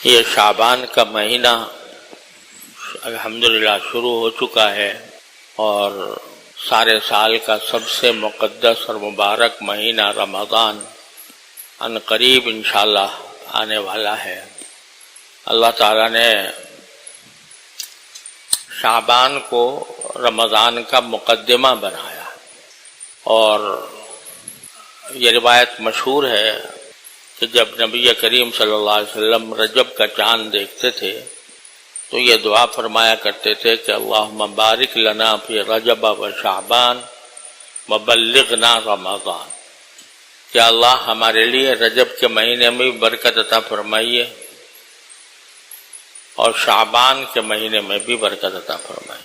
یہ شعبان کا مہینہ الحمدللہ شروع ہو چکا ہے اور سارے سال کا سب سے مقدس اور مبارک مہینہ رمضان ان قریب انشاءاللہ آنے والا ہے۔ اللہ تعالیٰ نے شعبان کو رمضان کا مقدمہ بنایا اور یہ روایت مشہور ہے کہ جب نبی کریم صلی اللہ علیہ وسلم رجب کا چاند دیکھتے تھے تو یہ دعا فرمایا کرتے تھے کہ اللہم بارک لنا فی رجب و شعبان وبلغنا رمضان، کہ اللہ ہمارے لیے رجب کے مہینے میں بھی برکت عطا فرمائیے اور شعبان کے مہینے میں بھی برکت عطا فرمائیے،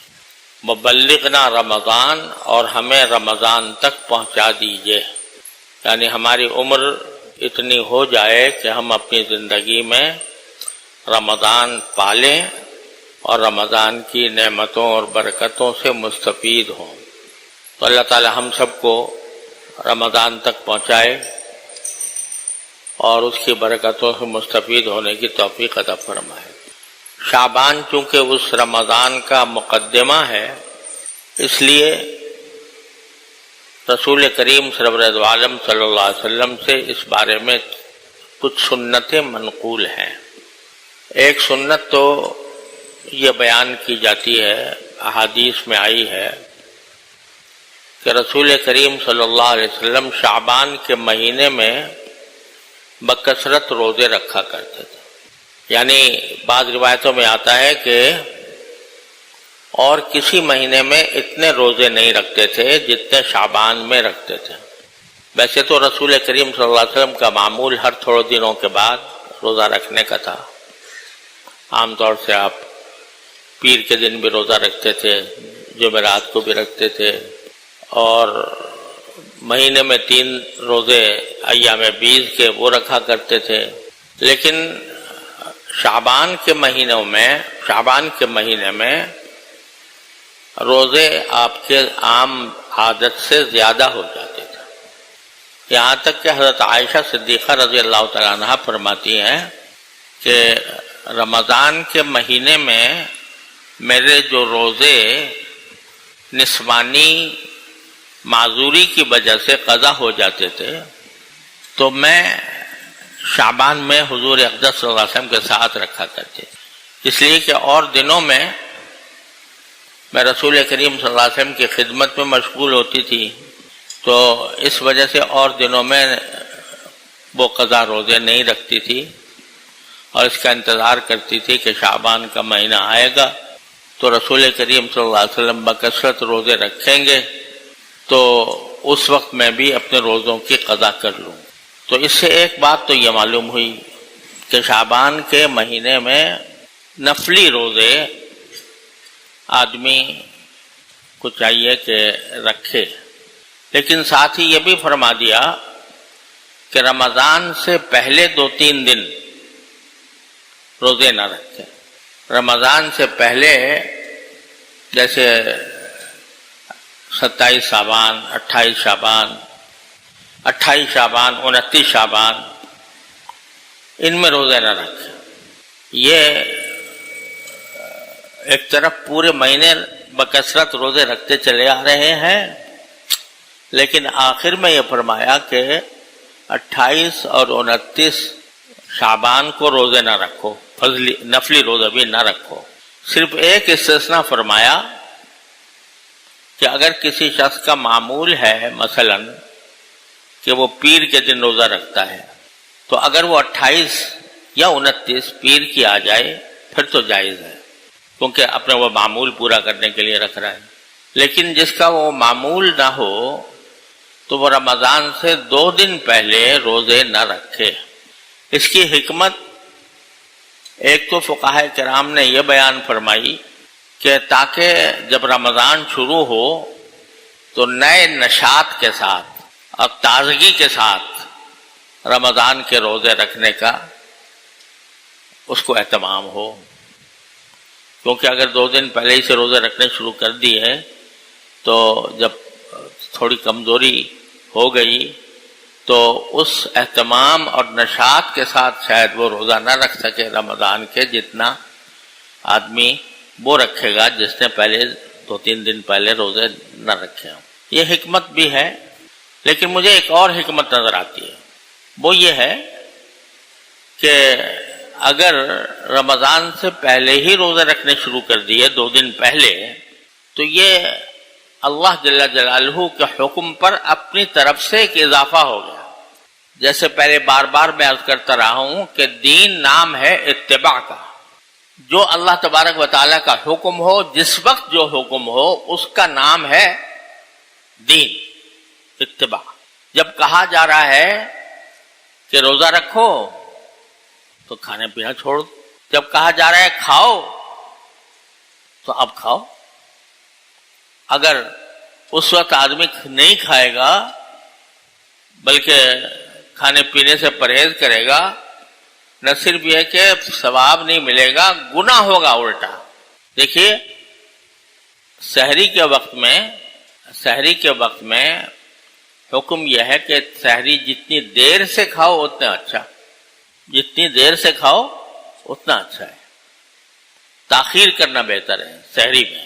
وبلغنا رمضان، اور ہمیں رمضان تک پہنچا دیجیے، یعنی ہماری عمر اتنی ہو جائے کہ ہم اپنی زندگی میں رمضان پالیں اور رمضان کی نعمتوں اور برکتوں سے مستفید ہوں۔ تو اللہ تعالی ہم سب کو رمضان تک پہنچائے اور اس کی برکتوں سے مستفید ہونے کی توفیق عطا فرمائے۔ شعبان چونکہ اس رمضان کا مقدمہ ہے، اس لیے رسول کریم سرور دو عالم صلی اللہ علیہ وسلم سے اس بارے میں کچھ سنتیں منقول ہیں۔ ایک سنت تو یہ بیان کی جاتی ہے، احادیث میں آئی ہے کہ رسول کریم صلی اللہ علیہ وسلم شعبان کے مہینے میں بکثرت روزے رکھا کرتے تھے، یعنی بعض روایتوں میں آتا ہے کہ اور کسی مہینے میں اتنے روزے نہیں رکھتے تھے جتنے شعبان میں رکھتے تھے۔ ویسے تو رسول کریم صلی اللہ علیہ وسلم کا معمول ہر تھوڑے دنوں کے بعد روزہ رکھنے کا تھا۔ عام طور سے آپ پیر کے دن بھی روزہ رکھتے تھے، جمعرات کو بھی رکھتے تھے، اور مہینے میں 3 روزے ایام بیض کے وہ رکھا کرتے تھے۔ لیکن شعبان کے مہینے میں روزے آپ کے عام عادت سے زیادہ ہو جاتے تھے، یہاں تک کہ حضرت عائشہ صدیقہ رضی اللہ تعالیٰ عنہ فرماتی ہیں کہ رمضان کے مہینے میں میرے جو روزے نسوانی معذوری کی وجہ سے قضا ہو جاتے تھے تو میں شعبان میں حضور اقدس صلی اللہ علیہ وسلم کے ساتھ رکھا کرتے تھے، اس لیے کہ اور دنوں میں میں رسول کریم صلی اللہ علیہ وسلم کی خدمت میں مشغول ہوتی تھی، تو اس وجہ سے اور دنوں میں وہ قضا روزے نہیں رکھتی تھی اور اس کا انتظار کرتی تھی کہ شعبان کا مہینہ آئے گا تو رسول کریم صلی اللہ علیہ وسلم بکثرت روزے رکھیں گے تو اس وقت میں بھی اپنے روزوں کی قضا کر لوں۔ تو اس سے ایک بات تو یہ معلوم ہوئی کہ شعبان کے مہینے میں نفلی روزے آدمی کو چاہیے کہ رکھے، لیکن ساتھ ہی یہ بھی فرما دیا کہ رمضان سے پہلے 2-3 دن روزے نہ رکھے۔ رمضان سے پہلے جیسے 27 شعبان، 28 شعبان، 29 شعبان، ان میں روزے نہ رکھے۔ یہ ایک طرف پورے مہینے بکثرت روزے رکھتے چلے آ رہے ہیں، لیکن آخر میں یہ فرمایا کہ 28 اور 29 شعبان کو روزے نہ رکھو، نفلی روزے بھی نہ رکھو۔ صرف ایک استثناء فرمایا کہ اگر کسی شخص کا معمول ہے مثلا کہ وہ پیر کے دن روزہ رکھتا ہے تو اگر وہ 28 یا 29 پیر کی آ جائے پھر تو جائز ہے، کیونکہ اپنے وہ معمول پورا کرنے کے لیے رکھ رہا ہے۔ لیکن جس کا وہ معمول نہ ہو تو وہ رمضان سے 2 دن پہلے روزے نہ رکھے۔ اس کی حکمت ایک تو فقہاء کرام نے یہ بیان فرمائی کہ تاکہ جب رمضان شروع ہو تو نئے نشاط کے ساتھ اور تازگی کے ساتھ رمضان کے روزے رکھنے کا اس کو اہتمام ہو، کیونکہ اگر 2 دن پہلے ہی سے روزے رکھنے شروع کر دیے تو جب تھوڑی کمزوری ہو گئی تو اس اہتمام اور نشاط کے ساتھ شاید وہ روزہ نہ رکھ سکے رمضان کے جتنا آدمی وہ رکھے گا جس نے پہلے 2-3 دن پہلے روزے نہ رکھے ہوں. یہ حکمت بھی ہے. لیکن مجھے ایک اور حکمت نظر آتی ہے، وہ یہ ہے کہ اگر رمضان سے پہلے ہی روزے رکھنے شروع کر دیے 2 دن پہلے، تو یہ اللہ جل جلالہ کے حکم پر اپنی طرف سے ایک اضافہ ہو گیا. جیسے پہلے بار بار میں عرض کرتا رہا ہوں کہ دین نام ہے اتباع کا. جو اللہ تبارک و تعالیٰ کا حکم ہو، جس وقت جو حکم ہو، اس کا نام ہے دین، اتباع. جب کہا جا رہا ہے کہ روزہ رکھو تو کھانے پینا چھوڑ دو. جب کہا جا رہا ہے کھاؤ تو اب کھاؤ. اگر اس وقت آدمی نہیں کھائے گا بلکہ کھانے پینے سے پرہیز کرے گا، نہ صرف یہ کہ ثواب نہیں ملے گا، گناہ ہوگا الٹا. دیکھیے سحری کے وقت میں حکم یہ ہے کہ سحری جتنی دیر سے کھاؤ اتنا اچھا، جتنی دیر سے کھاؤ اتنا اچھا ہے. تاخیر کرنا بہتر ہے سحری میں.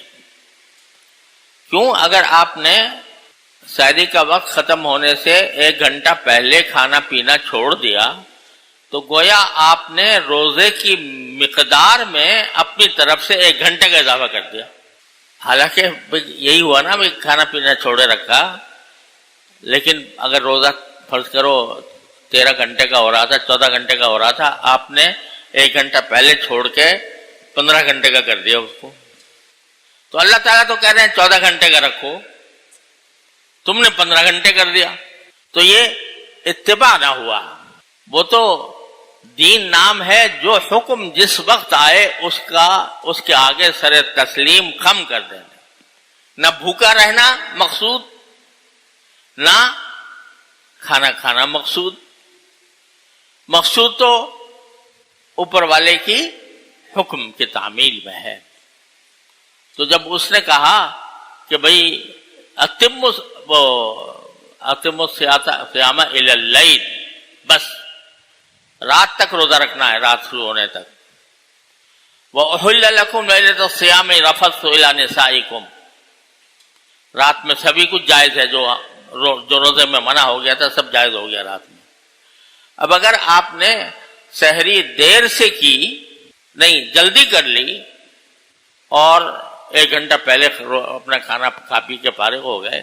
کیوں؟ اگر آپ نے سحری کا وقت ختم ہونے سے 1 گھنٹہ پہلے کھانا پینا چھوڑ دیا تو گویا آپ نے روزے کی مقدار میں اپنی طرف سے 1 گھنٹے کا اضافہ کر دیا. حالانکہ یہی ہوا نا، کھانا پینا چھوڑے رکھا، لیکن اگر روزہ فرض کرو 13 گھنٹے کا ہو رہا تھا، 14 گھنٹے کا ہو رہا تھا، آپ نے 1 گھنٹہ پہلے چھوڑ کے 15 گھنٹے کا کر دیا اس کو. تو اللہ تعالیٰ تو کہہ رہے ہیں 14 گھنٹے کا رکھو، تم نے 15 گھنٹے کر دیا. تو یہ اتباع نہ ہوا. وہ تو دین نام ہے، جو حکم جس وقت آئے اس کے آگے سر تسلیم خم کر دینا. نہ بھوکا رہنا مقصود، نہ کھانا کھانا مقصود. مقصود تو اوپر والے کی حکم کی تعمیل میں ہے. تو جب اس نے کہا کہ بھئی اتم الصیام الی اللیل، بس رات تک روزہ رکھنا ہے، رات شروع ہونے تک. وَأُحِلَّ لَكُمْ لَيْلَةَ الصِّيَامِ الرَّفَثُ إِلَىٰ نِسَائِكُمْ. رات میں سبھی کچھ جائز ہے، جو روزے میں منع ہو گیا تھا سب جائز ہو گیا رات میں. اب اگر آپ نے سحری دیر سے کی، نہیں جلدی کر لی، اور 1 گھنٹہ پہلے اپنا کھانا کھا پی کے فارغ ہو گئے،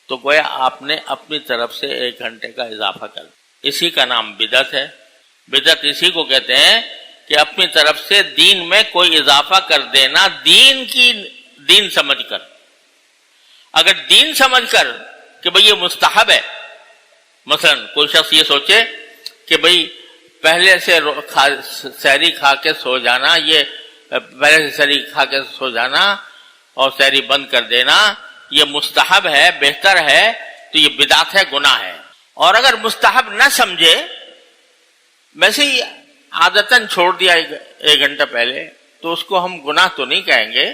تو گویا آپ نے اپنی طرف سے 1 گھنٹے کا اضافہ کر دیا. اسی کا نام بدعت ہے. بدعت اسی کو کہتے ہیں کہ اپنی طرف سے دین میں کوئی اضافہ کر دینا، دین سمجھ کر. اگر دین سمجھ کر کہ بھئی یہ مستحب ہے، مثلا کوئی شخص یہ سوچے کہ بھئی پہلے سے سحری کھا کے سو جانا، یہ پہلے سے سحری کھا کے سو جانا اور سحری بند کر دینا یہ مستحب ہے، بہتر ہے، تو یہ بدعت ہے، گناہ ہے. اور اگر مستحب نہ سمجھے، ویسے ہی عادتاً چھوڑ دیا 1 گھنٹہ پہلے، تو اس کو ہم گناہ تو نہیں کہیں گے،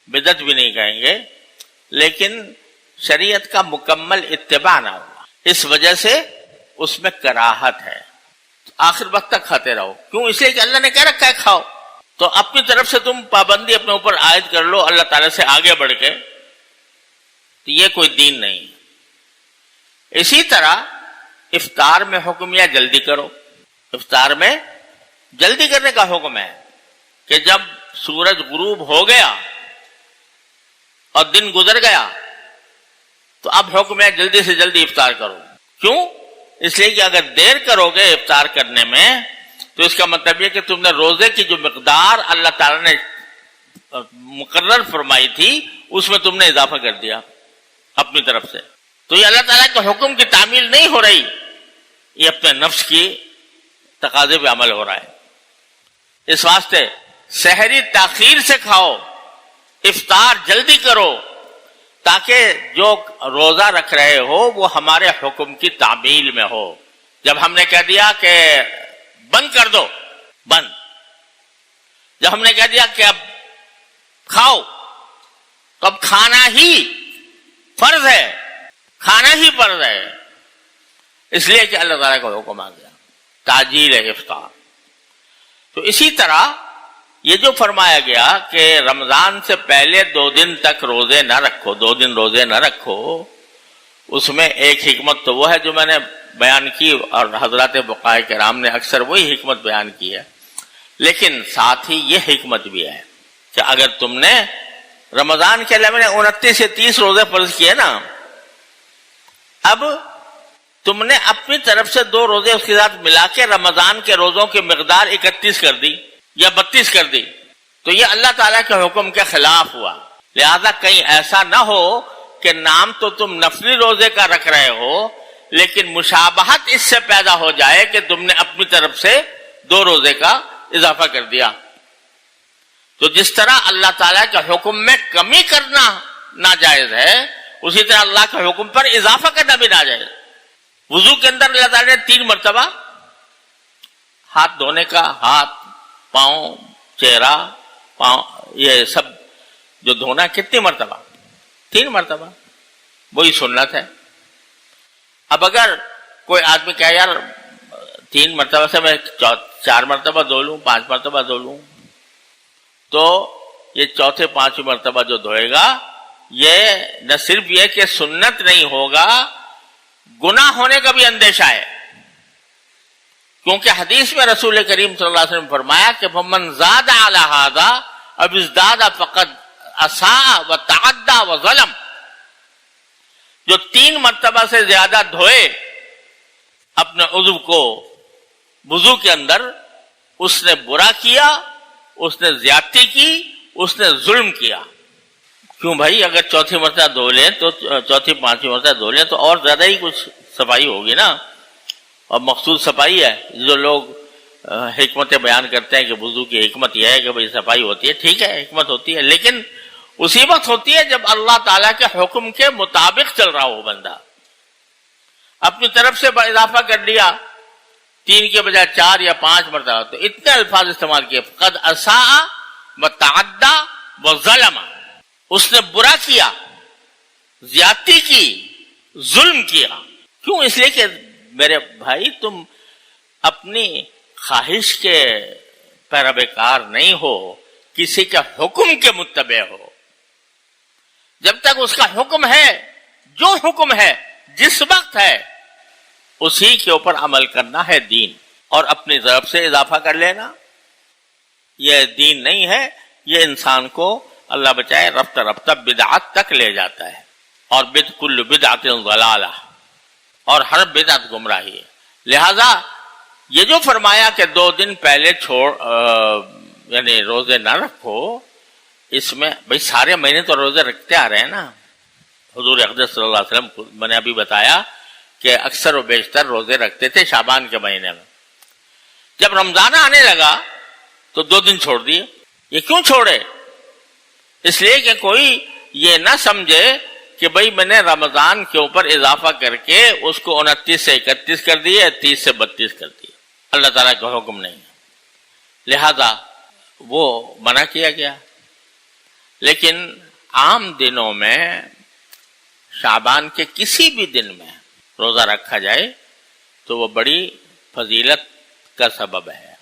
بدعت بھی نہیں کہیں گے، لیکن شریعت کا مکمل اتباع نہ ہوا. اس وجہ سے اس میں کراہت ہے. آخر وقت تک کھاتے رہو. کیوں؟ اس لیے کہ اللہ نے کہہ رکھا ہے کھاؤ. تو اپنی طرف سے تم پابندی اپنے اوپر عائد کر لو اللہ تعالیٰ سے آگے بڑھ کے، تو یہ کوئی دین نہیں. اسی طرح افطار میں حکم یا جلدی کرو. افطار میں جلدی کرنے کا حکم ہے کہ جب سورج غروب ہو گیا اور دن گزر گیا تو اب حکم ہے جلدی سے جلدی افطار کرو. کیوں؟ اس لیے کہ اگر دیر کرو گے افطار کرنے میں تو اس کا مطلب یہ کہ تم نے روزے کی جو مقدار اللہ تعالیٰ نے مقرر فرمائی تھی اس میں تم نے اضافہ کر دیا اپنی طرف سے. تو یہ اللہ تعالیٰ کے حکم کی تعمیل نہیں ہو رہی، یہ اپنے نفس کی تقاضے پہ عمل ہو رہا ہے. اس واسطے سحری تاخیر سے کھاؤ، افطار جلدی کرو، تاکہ جو روزہ رکھ رہے ہو وہ ہمارے حکم کی تعمیل میں ہو. جب ہم نے کہہ دیا کہ بند کر دو، بند. جب ہم نے کہہ دیا کہ اب کھاؤ، تو اب کھانا ہی فرض ہے، کھانا ہی فرض ہے. اس لیے کہ اللہ تعالیٰ کا حکم آ گیا تاجیل افطار. تو اسی طرح یہ جو فرمایا گیا کہ رمضان سے پہلے 2 دن تک روزے نہ رکھو، 2 دن روزے نہ رکھو، اس میں ایک حکمت تو وہ ہے جو میں نے بیان کی اور حضرات فقہاء کرام نے اکثر وہی حکمت بیان کی ہے، لیکن ساتھ ہی یہ حکمت بھی ہے کہ اگر تم نے رمضان کے علاوہ 29 سے 30 روزے فرض کیے نا، اب تم نے اپنی طرف سے 2 روزے اس کے ساتھ ملا کے رمضان کے روزوں کی مقدار 31 کر دی یا 32 کر دی، تو یہ اللہ تعالیٰ کے حکم کے خلاف ہوا. لہذا کہیں ایسا نہ ہو کہ نام تو تم نفلی روزے کا رکھ رہے ہو لیکن مشابہت اس سے پیدا ہو جائے کہ تم نے اپنی طرف سے 2 روزے کا اضافہ کر دیا. تو جس طرح اللہ تعالیٰ کے حکم میں کمی کرنا ناجائز ہے، اسی طرح اللہ کے حکم پر اضافہ کرنا بھی ناجائز. وضو کے اندر اللہ تعالیٰ نے 3 مرتبہ ہاتھ دھونے کا، ہاتھ، پاؤں، چہرہ، پاؤں، یہ سب جو دھونا، کتنی مرتبہ؟ 3 مرتبہ. وہی سنت ہے. اب اگر کوئی آدمی کہے یار 3 مرتبہ سے میں 4 مرتبہ دھو لوں، 5 مرتبہ دھو لوں، تو یہ چوتھے 5ویں مرتبہ جو دھوئے گا یہ نہ صرف یہ کہ سنت نہیں ہوگا، گناہ ہونے کا بھی اندیشہ ہے. کیونکہ حدیث میں رسول کریم صلی اللہ علیہ وسلم نے فرمایا کہ فمن زاد علی ھذا اب ازداد فقد اساء وتعدى وظلم. جو 3 مرتبہ سے زیادہ دھوئے اپنے عضو کو وضو کے اندر، اس نے برا کیا، اس نے زیادتی کی، اس نے ظلم کیا. کیوں بھائی؟ اگر چوتھی مرتبہ دھو لیں تو چوتھی 5ویں مرتبہ دھو لیں تو اور زیادہ ہی کچھ صفائی ہوگی نا. اور مخصوص صفائی ہے. جو لوگ حکمتیں بیان کرتے ہیں کہ وضو کی حکمت یہ ہے کہ بھائی صفائی ہوتی ہے، ٹھیک ہے حکمت ہوتی ہے، لیکن اسی وقت ہوتی ہے جب اللہ تعالیٰ کے حکم کے مطابق چل رہا ہو بندہ. اپنی طرف سے اضافہ کر لیا 3 کے بجائے 4 یا 5 مرتبہ، تو اتنے الفاظ استعمال کیے قد اساء وتعدى وظلم. اس نے برا کیا، زیادتی کی، ظلم کیا. کیوں؟ اس لیے کہ میرے بھائی تم اپنی خواہش کے پیروکار نہیں ہو، کسی کے حکم کے متبع ہو. جب تک اس کا حکم ہے، جو حکم ہے جس وقت ہے اسی کے اوپر عمل کرنا ہے دین، اور اپنی طرف سے اضافہ کر لینا یہ دین نہیں ہے. یہ انسان کو اللہ بچائے رفتہ رفتہ بدعت تک لے جاتا ہے، اور کل بدعت ضلالہ، اور ہر بدعت گمراہی ہے. لہذا یہ جو فرمایا کہ 2 دن پہلے یعنی روزے نہ رکھو، اس میں بھئی سارے مہینے تو روزے رکھتے آ رہے ہیں نا. حضور اقدس صلی اللہ علیہ وسلم میں نے ابھی بتایا کہ اکثر و بیشتر روزے رکھتے تھے شعبان کے مہینے میں. جب رمضان آنے لگا تو 2 دن چھوڑ دیے. یہ کیوں چھوڑے؟ اس لیے کہ کوئی یہ نہ سمجھے کہ بھئی میں نے رمضان کے اوپر اضافہ کر کے اس کو 29 سے 31 کر دیے، 30 سے 32 کر دیے. اللہ تعالیٰ کا حکم نہیں ہے، لہذا وہ منع کیا گیا. لیکن عام دنوں میں شعبان کے کسی بھی دن میں روزہ رکھا جائے تو وہ بڑی فضیلت کا سبب ہے.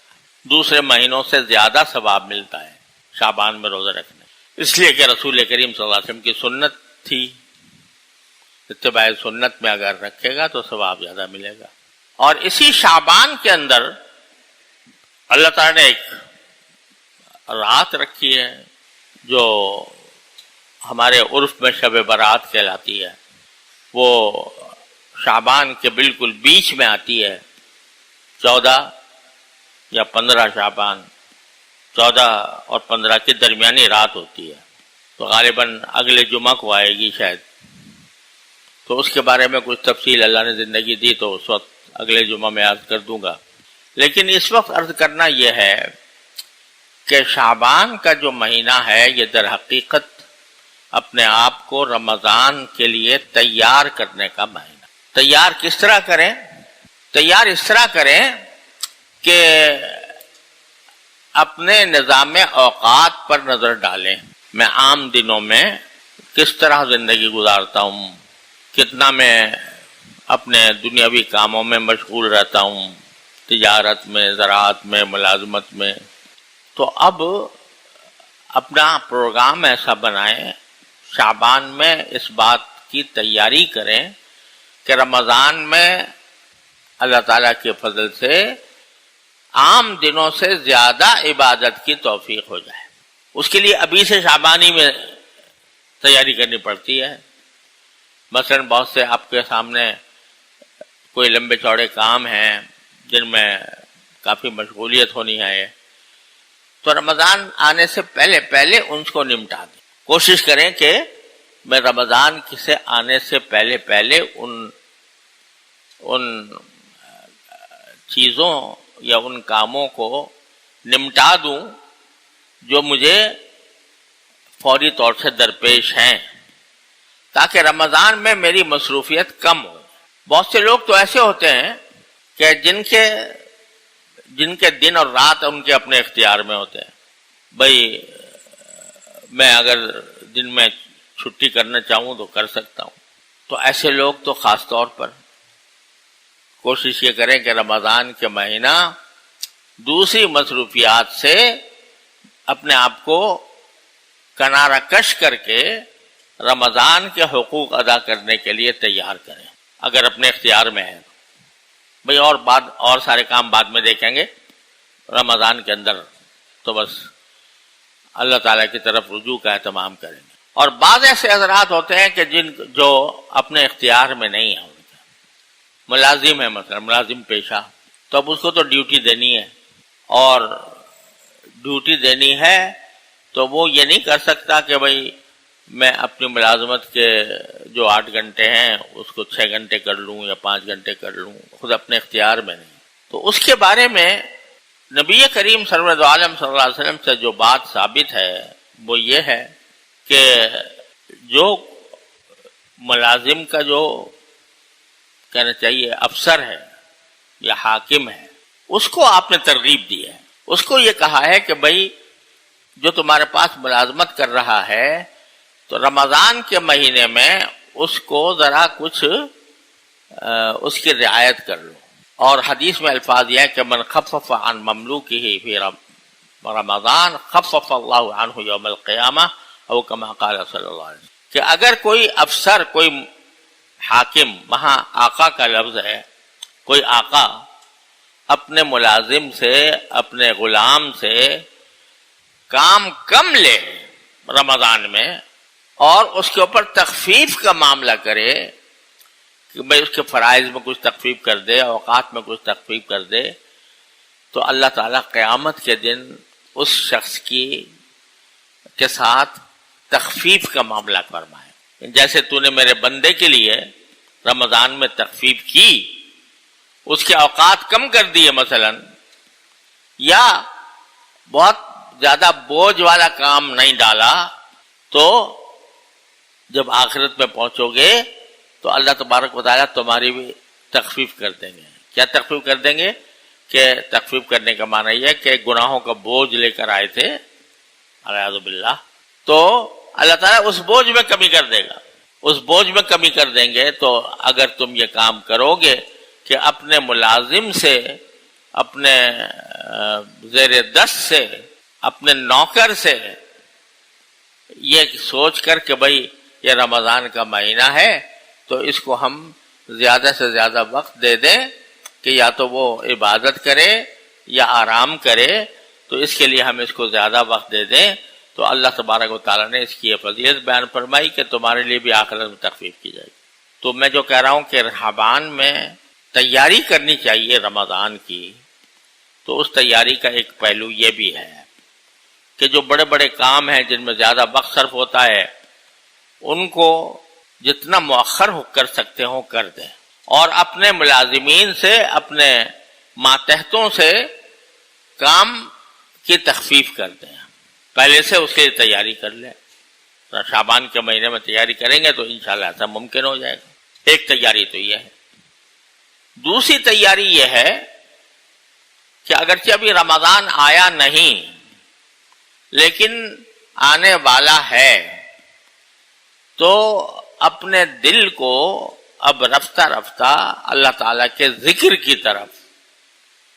دوسرے مہینوں سے زیادہ ثواب ملتا ہے شعبان میں روزہ رکھنے، اس لیے کہ رسول کریم صلی اللہ علیہ وسلم کی سنت تھی. اتباع سنت میں اگر رکھے گا تو ثواب زیادہ ملے گا. اور اسی شعبان کے اندر اللہ تعالیٰ نے ایک رات رکھی ہے جو ہمارے عرف میں شب برات کہلاتی ہے. وہ شعبان کے بالکل بیچ میں آتی ہے، 14 یا 15 شعبان، 14 اور 15 کے درمیانی رات ہوتی ہے. تو غالباً اگلے جمعہ کو آئے گی شاید. تو اس کے بارے میں کچھ تفصیل اللہ نے زندگی دی تو اس وقت اگلے جمعہ میں عرض کر دوں گا. لیکن اس وقت عرض کرنا یہ ہے کہ شعبان کا جو مہینہ ہے یہ در حقیقت اپنے آپ کو رمضان کے لیے تیار کرنے کا مہینہ. تیار کس طرح کریں؟ تیار اس طرح کریں کہ اپنے نظام اوقات پر نظر ڈالیں. میں عام دنوں میں کس طرح زندگی گزارتا ہوں، کتنا میں اپنے دنیاوی کاموں میں مشغول رہتا ہوں، تجارت میں، زراعت میں، ملازمت میں. تو اب اپنا پروگرام ایسا بنائیں، شعبان میں اس بات کی تیاری کریں کہ رمضان میں اللہ تعالیٰ کے فضل سے عام دنوں سے زیادہ عبادت کی توفیق ہو جائے. اس کے لیے ابھی سے شعبانی میں تیاری کرنی پڑتی ہے. مثلا بہت سے آپ کے سامنے کوئی لمبے چوڑے کام ہیں جن میں کافی مشغولیت ہونی ہے، تو رمضان آنے سے پہلے ان کو نمٹا دیں. کوشش کریں کہ میں رمضان سے آنے سے پہلے ان چیزوں یا ان کاموں کو نمٹا دوں جو مجھے فوری طور سے درپیش ہیں، تاکہ رمضان میں میری مصروفیت کم ہو. بہت سے لوگ تو ایسے ہوتے ہیں کہ جن کے دن اور رات ان کے اپنے اختیار میں ہوتے ہیں. بھئی میں اگر دن میں چھٹی کرنا چاہوں تو کر سکتا ہوں. تو ایسے لوگ تو خاص طور پر کوشش یہ کریں کہ رمضان کے مہینہ دوسری مصروفیات سے اپنے آپ کو کنارہ کش کر کے رمضان کے حقوق ادا کرنے کے لیے تیار کریں اگر اپنے اختیار میں ہے. بھئی اور سارے کام بعد میں دیکھیں گے، رمضان کے اندر تو بس اللہ تعالیٰ کی طرف رجوع کا اہتمام کریں گے. اور بعض ایسے حضرات ہوتے ہیں کہ جو اپنے اختیار میں نہیں ہیں، ملازم ہے، مثلا ملازم پیشہ، تو اب اس کو تو ڈیوٹی دینی ہے، اور ڈیوٹی دینی ہے تو وہ یہ نہیں کر سکتا کہ بھئی میں اپنی ملازمت کے جو 8 گھنٹے ہیں اس کو 6 گھنٹے کر لوں یا 5 گھنٹے کر لوں، خود اپنے اختیار میں نہیں. تو اس کے بارے میں نبی کریم سرور عالم صلی اللہ علیہ وسلم سے جو بات ثابت ہے وہ یہ ہے کہ جو ملازم کا جو کہنا چاہیے افسر ہے یا حاکم ہے، اس کو آپ نے ترغیب دی ہے. اس کو یہ کہا ہے کہ بھئی جو تمہارے پاس ملازمت کر رہا ہے تو رمضان کے مہینے میں اس کو ذرا کچھ اس کی رعایت کر لو. اور حدیث میں الفاظ یہ ہے کہ من خفف عن مملوکہ فی رمضان خفف اللہ عنہ یوم القیامہ او کما قال صلی اللہ علیہ وسلم، کہ اگر کوئی افسر، کوئی حاکم، وہاں آقا کا لفظ ہے، کوئی آقا اپنے ملازم سے، اپنے غلام سے کام کم لے رمضان میں اور اس کے اوپر تخفیف کا معاملہ کرے کہ بھئی اس کے فرائض میں کچھ تخفیف کر دے، اوقات میں کچھ تخفیف کر دے، تو اللہ تعالیٰ قیامت کے دن اس شخص کے ساتھ تخفیف کا معاملہ فرمائے. جیسے تو نے میرے بندے کے لیے رمضان میں تخفیف کی، اس کے اوقات کم کر دیے مثلا، یا بہت زیادہ بوجھ والا کام نہیں ڈالا، تو جب آخرت میں پہنچو گے تو اللہ تبارک و تعالیٰ تمہاری بھی تخفیف کر دیں گے. کیا تخفیف کر دیں گے؟ کہ تخفیف کرنے کا معنی یہ ہے کہ گناہوں کا بوجھ لے کر آئے تھے اعوذ باللہ، تو اللہ تعالیٰ اس بوجھ میں کمی کر دے گا. اس بوجھ میں کمی کر دیں گے. تو اگر تم یہ کام کرو گے کہ اپنے ملازم سے، اپنے زیر دست سے، اپنے نوکر سے یہ سوچ کر کہ بھئی یہ رمضان کا مہینہ ہے تو اس کو ہم زیادہ سے زیادہ وقت دے دیں کہ یا تو وہ عبادت کرے یا آرام کرے، تو اس کے لیے ہم اس کو زیادہ وقت دے دیں. تو اللہ تبارک و تعالیٰ نے اس کی یہ فضیلت بیان فرمائی کہ تمہارے لیے بھی آخرت میں تخفیف کی جائے گی. تو میں جو کہہ رہا ہوں کہ شعبان میں تیاری کرنی چاہیے رمضان کی، تو اس تیاری کا ایک پہلو یہ بھی ہے کہ جو بڑے بڑے کام ہیں جن میں زیادہ وقت صرف ہوتا ہے ان کو جتنا مؤخر کر سکتے ہوں کر دیں، اور اپنے ملازمین سے، اپنے ماتحتوں سے کام کی تخفیف کر دیں، پہلے سے اس کی تیاری کر لیں. شعبان کے مہینے میں تیاری کریں گے تو انشاءاللہ ایسا ممکن ہو جائے گا. ایک تیاری تو یہ ہے. دوسری تیاری یہ ہے کہ اگرچہ ابھی رمضان آیا نہیں لیکن آنے والا ہے، تو اپنے دل کو، اب رفتہ رفتہ اللہ تعالیٰ کے ذکر کی طرف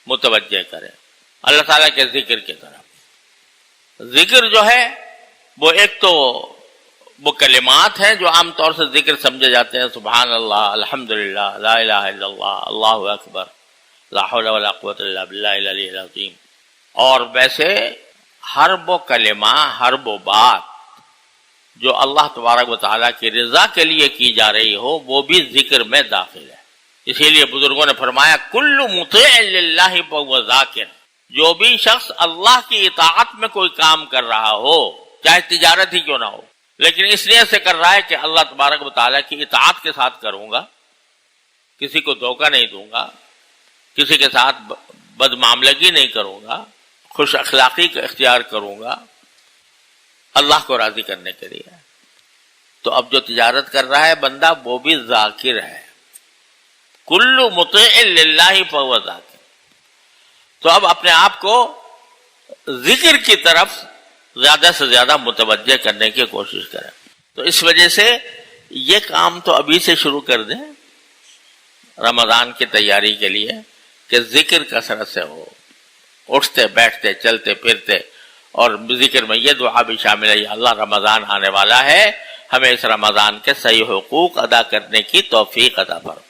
متوجہ کریں، اللہ تعالیٰ کے ذکر کی طرف۔ ذکر جو ہے وہ ایک تو وہ کلمات ہیں جو عام طور سے ذکر سمجھے جاتے ہیں، سبحان اللہ، الحمدللہ، لا الہ الا اللہ، اللہ اکبر، لا حول ولا قوت الا باللہ العلی العظیم۔ اور ویسے ہر وہ کلمہ، ہر وہ بات جو اللہ تبارک و تعالیٰ کی رضا کے لیے کی جا رہی ہو وہ بھی ذکر میں داخل ہے۔ اسی لیے بزرگوں نے فرمایا کل مطیع للہ فہو ذاکر، جو بھی شخص اللہ کی اطاعت میں کوئی کام کر رہا ہو، چاہے تجارت ہی کیوں نہ ہو، لیکن اس لیے سے کر رہا ہے کہ اللہ تبارک و تعالیٰ کی اطاعت کے ساتھ کروں گا، کسی کو دھوکہ نہیں دوں گا، کسی کے ساتھ بدمعاملگی نہیں کروں گا، خوش اخلاقی کا اختیار کروں گا اللہ کو راضی کرنے کے لیے، تو اب جو تجارت کر رہا ہے بندہ وہ بھی ذاکر ہے۔ کل مطیع للہ فہو ذاکر۔ تو اب اپنے آپ کو ذکر کی طرف زیادہ سے زیادہ متوجہ کرنے کی کوشش کریں۔ تو اس وجہ سے یہ کام تو ابھی سے شروع کر دیں رمضان کی تیاری کے لیے کہ ذکر کثرت سے ہو، اٹھتے بیٹھتے چلتے پھرتے، اور ذکر میں یہ دعا بھی شامل ہے، یا اللہ رمضان آنے والا ہے، ہمیں اس رمضان کے صحیح حقوق ادا کرنے کی توفیق عطا فرما۔